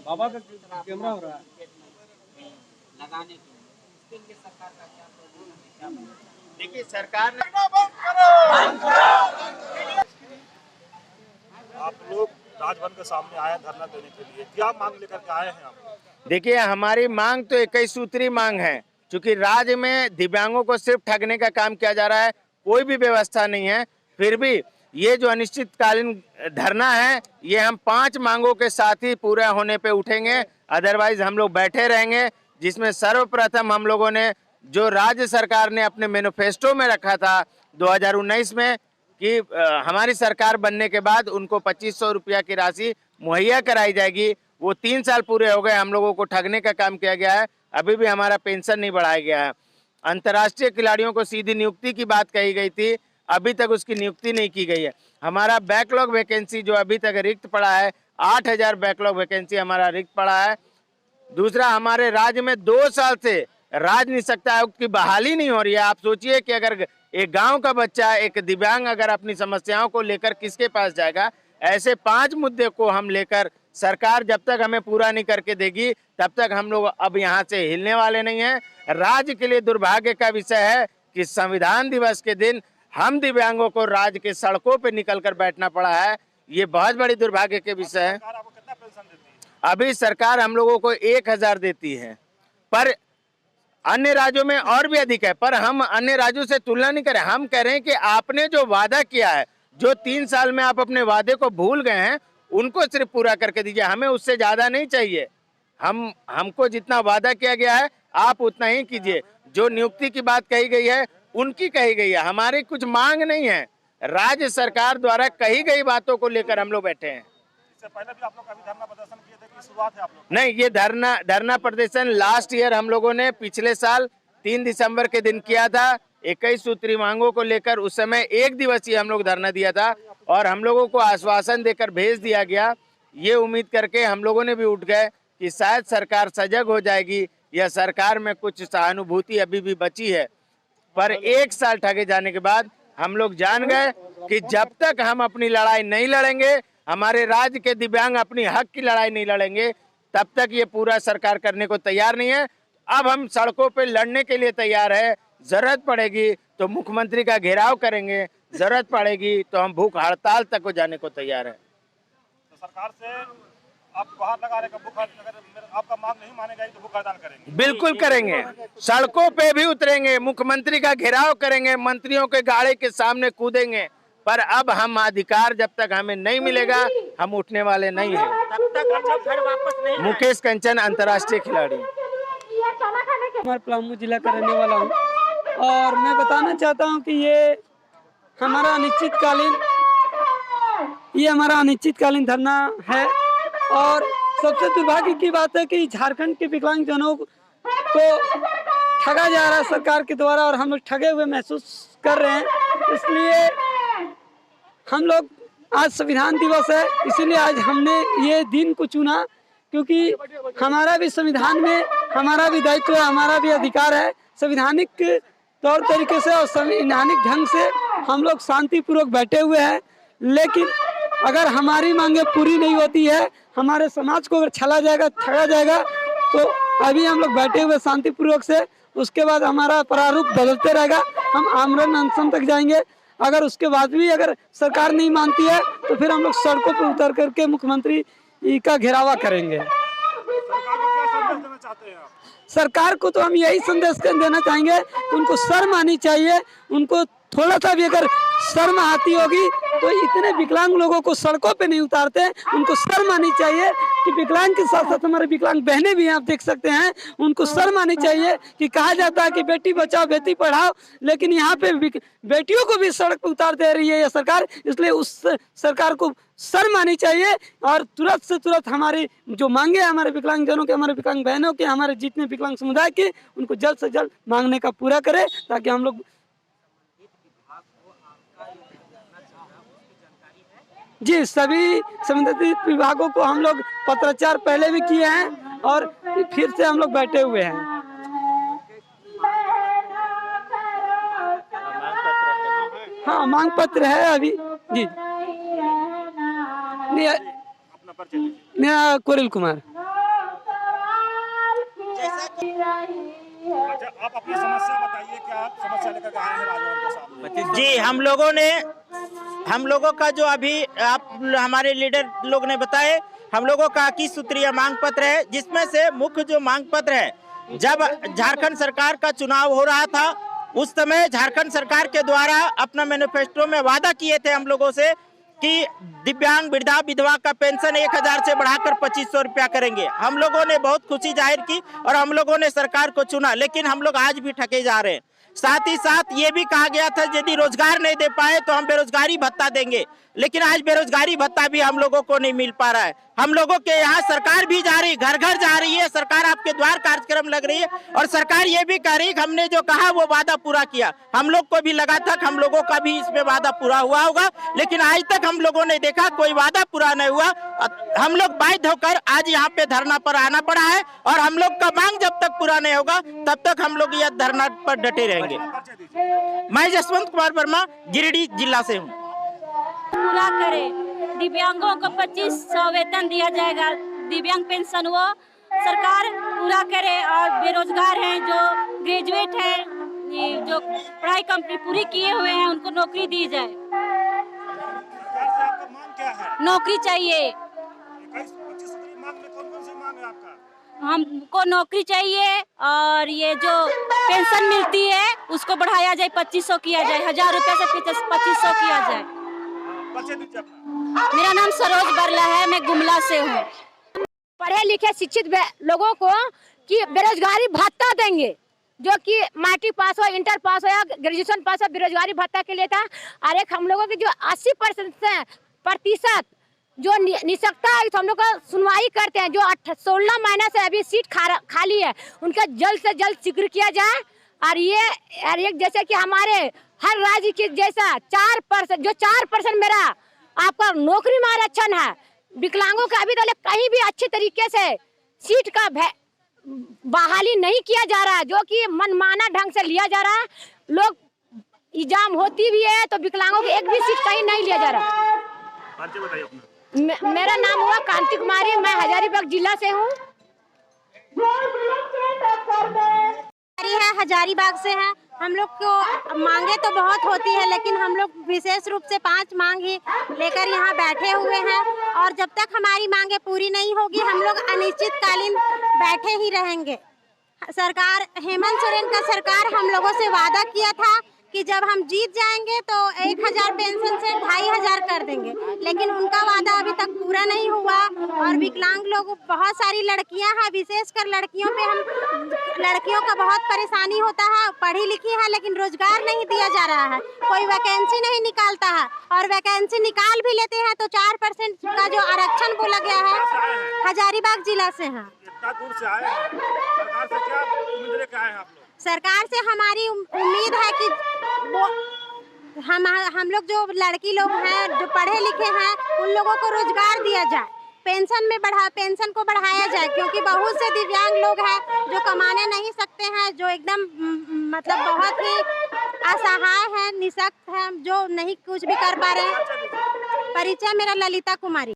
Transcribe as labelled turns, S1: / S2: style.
S1: बाबा का कैमरा हो रहा है
S2: लगाने के लिए सरकार का क्या प्रोग्राम है? देखिए सरकार ने
S3: आप लोग राजभवन के सामने आए धरना देने के लिए, क्या मांग लेकर के आए हैं आप?
S2: देखिए हमारी मांग तो 21 सूत्री मांग है, क्योंकि राज्य में दिव्यांगों को सिर्फ ठगने का काम किया जा रहा है, कोई भी व्यवस्था नहीं है। फिर भी ये जो अनिश्चितकालीन धरना है, ये हम 5 मांगों के साथ ही पूरा होने पे उठेंगे, अदरवाइज हम लोग बैठे रहेंगे। जिसमें सर्वप्रथम हम लोगों ने जो राज्य सरकार ने अपने मैनिफेस्टो में रखा था 2019 में कि हमारी सरकार बनने के बाद उनको 2500 रुपया की राशि मुहैया कराई जाएगी। वो 3 साल पूरे हो गए, हम लोगों को ठगने का काम किया गया है, अभी भी हमारा पेंशन नहीं बढ़ाया गया है। अंतर्राष्ट्रीय खिलाड़ियों को सीधी नियुक्ति की बात कही गई थी, अभी तक उसकी नियुक्ति नहीं की गई है। हमारा बैकलॉग वैकेंसी जो अभी तक रिक्त पड़ा है, 8000 बैकलॉग वैकेंसी हमारा रिक्त पड़ा है। दूसरा, हमारे राज्य में 2 साल से राज्य निःशक्ता आयोग की बहाली नहीं हो रही है। आप सोचिए कि अगर एक गांव का बच्चा, एक दिव्यांग अगर अपनी समस्याओं को लेकर किसके पास जाएगा। ऐसे 5 मुद्दे को हम लेकर सरकार जब तक हमें पूरा नहीं करके देगी, तब तक हम लोग अब यहाँ से हिलने वाले नहीं हैं। राज्य के लिए दुर्भाग्य का विषय है कि संविधान दिवस के दिन हम दिव्यांगों को राज्य के सड़कों पर निकल कर बैठना पड़ा है। ये बहुत बड़ी दुर्भाग्य के विषय है। अभी सरकार हम लोगों को 1000 देती है, पर अन्य राज्यों में और भी अधिक है। पर हम अन्य राज्यों से तुलना नहीं करें, हम कह रहे हैं कि आपने जो वादा किया है, जो 3 साल में आप अपने वादे को भूल गए हैं, उनको सिर्फ पूरा करके दीजिए। हमें उससे ज्यादा नहीं चाहिए। हमको जितना वादा किया गया है आप उतना ही कीजिए। जो नियुक्ति की बात कही गई है उनकी कही गई है, हमारी कुछ मांग नहीं है। राज्य सरकार द्वारा कही गई बातों को लेकर हम लोग बैठे हैं।
S3: इससे पहले भी आप लोग कभी धरना प्रदर्शन किए थे कि शुरुआत है आप लोग?
S2: नहीं, ये धरना प्रदर्शन लास्ट ईयर हम लोगों ने पिछले साल 3 दिसंबर के दिन किया था, 21 सूत्री मांगों को लेकर। उस समय 1 दिवसीय हम लोग धरना दिया था और हम लोगों को आश्वासन देकर भेज दिया गया। ये उम्मीद करके हम लोगों ने भी उठ गए कि शायद सरकार सजग हो जाएगी या सरकार में कुछ सहानुभूति अभी भी बची है। पर 1 साल ठगे जाने के बाद हम लोग जान गए कि जब तक हम अपनी लड़ाई नहीं लड़ेंगे, हमारे राज्य के दिव्यांग अपनी हक की लड़ाई नहीं लड़ेंगे, तब तक ये पूरा सरकार करने को तैयार नहीं है। अब हम सड़कों पे लड़ने के लिए तैयार है। जरूरत पड़ेगी तो मुख्यमंत्री का घेराव करेंगे, जरूरत पड़ेगी तो हम भूख हड़ताल तक को जाने को तैयार है।
S3: तो सरकार से आप बाहर लगा रहे, अगर आपका मांग नहीं मानेगा तो भूख हड़ताल करेंगे?
S2: बिल्कुल करेंगे, सड़कों पे भी उतरेंगे, मुख्यमंत्री का घेराव करेंगे, मंत्रियों के गाड़े के सामने कूदेंगे। पर अब हम अधिकार जब तक हमें नहीं मिलेगा, हम उठने वाले नहीं हैं। तब तक घर वापस नहीं। मुकेश कंचन, अंतर्राष्ट्रीय खिलाड़ी।
S4: मैं पलामू जिला का रहने वाला हूँ और मैं बताना चाहता हूँ कि ये हमारा अनिश्चितकालीन धरना है। और सबसे दुर्भाग्य की बात है कि झारखंड के विकलांगजनों को ठगा जा रहा है सरकार के द्वारा, और हम लोग ठगे हुए महसूस कर रहे हैं। इसलिए हम लोग, आज संविधान दिवस है, इसीलिए आज हमने ये दिन को चुना, क्योंकि हमारा भी संविधान में हमारा भी दायित्व है, हमारा भी अधिकार है। संविधानिक तौर तरीके से और संवैधानिक ढंग से हम लोग शांतिपूर्वक बैठे हुए हैं। लेकिन अगर हमारी मांगे पूरी नहीं होती है, हमारे समाज को अगर छला जाएगा, ठगा जाएगा, तो अभी हम लोग बैठे हुए शांतिपूर्वक से, उसके बाद हमारा प्रारूप बदलते रहेगा। हम आमरण अनशन तक जाएंगे। अगर उसके बाद भी अगर सरकार नहीं मानती है तो फिर हम लोग सड़कों पर उतर करके मुख्यमंत्री का घेरावा करेंगे।
S3: सरकार को क्या संदेश देना चाहते हैं आप?
S4: सरकार को तो हम यही संदेश देना चाहेंगे कि उनको शर्म आनी चाहिए। उनको थोड़ा सा भी अगर शर्म आती होगी तो इतने विकलांग लोगों को सड़कों पे नहीं उतारते। उनको शर्म आनी चाहिए कि विकलांग के साथ साथ हमारे विकलांग बहनें भी आप देख सकते हैं, उनको शर्म आनी चाहिए कि कहा जाता है कि बेटी बचाओ बेटी पढ़ाओ, लेकिन यहाँ पे बेटियों को भी सड़क पर उतार दे रही है ये सरकार। इसलिए उस सरकार को शर्म आनी चाहिए और तुरंत से तुरंत हमारी जो मांगे हमारे विकलांगजनों के, हमारे विकलांग बहनों के, हमारे जितने विकलांग समुदाय के, उनको जल्द से जल्द मांगने का पूरा करे, ताकि हम लोग जी सभी संबंधित विभागों को हम लोग पत्राचार पहले भी किए हैं और फिर से हम लोग बैठे हुए हैं। हाँ, मांग पत्र है अभी जी।
S3: अपना परिचय दीजिए।
S4: मेरा कुरिल कुमार।
S3: अच्छा, आप अपनी समस्या बताइए, क्या समस्या लेकर के आए हैं राजभवन के सामने?
S5: जी, हम लोगों का जो अभी आप हमारे लीडर लोग ने बताए, हम लोगों का 21 सूत्रीय मांग पत्र है, जिसमें से मुख्य जो मांग पत्र है, जब झारखंड सरकार का चुनाव हो रहा था उस समय झारखंड सरकार के द्वारा अपना मैनिफेस्टो में वादा किए थे हम लोगों से कि दिव्यांग वृद्धा विधवा का पेंशन 1000 से बढ़ाकर 2500 रुपया करेंगे। हम लोगों ने बहुत खुशी जाहिर की और हम लोगों ने सरकार को चुना, लेकिन हम लोग आज भी ठगे जा रहे हैं। साथ ही साथ ये भी कहा गया था यदि रोजगार नहीं दे पाए तो हम बेरोजगारी भत्ता देंगे, लेकिन आज बेरोजगारी भत्ता भी हम लोगों को नहीं मिल पा रहा है। हम लोगों के यहाँ सरकार भी जा रही, घर घर जा रही है, सरकार आपके द्वार कार्यक्रम लग रही है और सरकार ये भी कह रही है हमने जो कहा वो वादा पूरा किया। हम लोग को भी लगा था हम लोगों का भी इसमें वादा पूरा हुआ होगा, लेकिन आज तक हम लोगों ने देखा कोई वादा पूरा नहीं हुआ। हम लोग बाध्य होकर आज यहाँ पे धरना पर आना पड़ा है और हम लोग का मांग जब तक पूरा नहीं होगा तब तक हम लोग यह धरना पर डटे रहेंगे। मैं जसवंत कुमार वर्मा गिरिडीह जिला से हूँ।
S6: पूरा करे, दिव्यांगों को 2500 वेतन दिया जाएगा, दिव्यांग पेंशन वो सरकार पूरा करे और बेरोजगार हैं जो ग्रेजुएट हैं, जो पढ़ाई कंप्लीट पूरी किए हुए हैं उनको नौकरी दी जाए।
S3: सरकार से आपका मांग क्या है?
S6: नौकरी चाहिए,
S3: 25 सूत्री मांग में कौन-कौन सी मांग है आपका?
S6: हमको नौकरी चाहिए और ये जो पेंशन मिलती है उसको बढ़ाया जाए, 2500 किया जाए, 1000 रुपये से 2500 किया जाए।
S3: परिचय दीजिए अपना।
S6: मेरा नाम सरोज बरला है, मैं गुमला से हूँ।
S7: पढ़े लिखे शिक्षित लोगों को कि बेरोजगारी भत्ता देंगे, जो कि मैट्रिक पास हो, इंटर पास हो या ग्रेजुएशन पास हो, बेरोजगारी भत्ता के लिए था। और एक हम लोगों की जो 80% जो निशक्ता है हम लोग का सुनवाई करते हैं, जो 16 महीने से अभी सीट खाली है, उनका जल्द से जल्द जिक्र किया जाए। और ये जैसे कि हमारे हर राज्य के जैसा 4% मेरा आपका नौकरी में आरक्षण है, विकलांगों का अभी तक कहीं भी अच्छे तरीके से सीट का बहाली नहीं किया जा रहा है, जो कि मनमाना ढंग से लिया जा रहा है। लोग एग्जाम होती भी है तो विकलांगों की एक भी सीट कहीं नहीं लिया जा रहा।
S3: परिचय बताइए अपना।
S7: मेरा नाम हुआ कांति कुमारी, मैं हजारीबाग जिला से हूँ।
S8: हजारीबाग से है। हम लोग को मांगे तो बहुत होती है, लेकिन हम लोग विशेष रूप से 5 मांग ही लेकर यहाँ बैठे हुए हैं और जब तक हमारी मांगे पूरी नहीं होगी हम लोग अनिश्चितकालीन बैठे ही रहेंगे। सरकार हेमंत सोरेन का सरकार हम लोगों से वादा किया था कि जब हम जीत जाएंगे तो 1000 पेंशन से 2500 कर देंगे, लेकिन उनका वादा अभी तक पूरा नहीं हुआ। और विकलांग लोग, बहुत सारी लड़कियां हैं, विशेषकर लड़कियों का बहुत परेशानी होता है, पढ़ी लिखी है लेकिन रोजगार नहीं दिया जा रहा है, कोई वैकेंसी नहीं निकालता है और वैकेंसी निकाल भी लेते हैं तो 4% का जो आरक्षण बोला गया है। हजारीबाग जिला से है।
S3: इतना दूर से आए हैं, सरकार से क्या उम्मीद लेकर आए हैं आप लोग?
S8: सरकार से हमारी उम्मीद है कि हम लोग जो लड़की लोग हैं, जो पढ़े लिखे हैं, उन लोगों को रोजगार दिया जाए, पेंशन को बढ़ाया जाए, क्योंकि बहुत से दिव्यांग लोग हैं जो कमाने नहीं सकते हैं, जो एकदम मतलब बहुत ही असहाय हैं, निशक्त हैं, जो नहीं कुछ भी कर पा रहे हैं। परिचय मेरा ललिता कुमारी।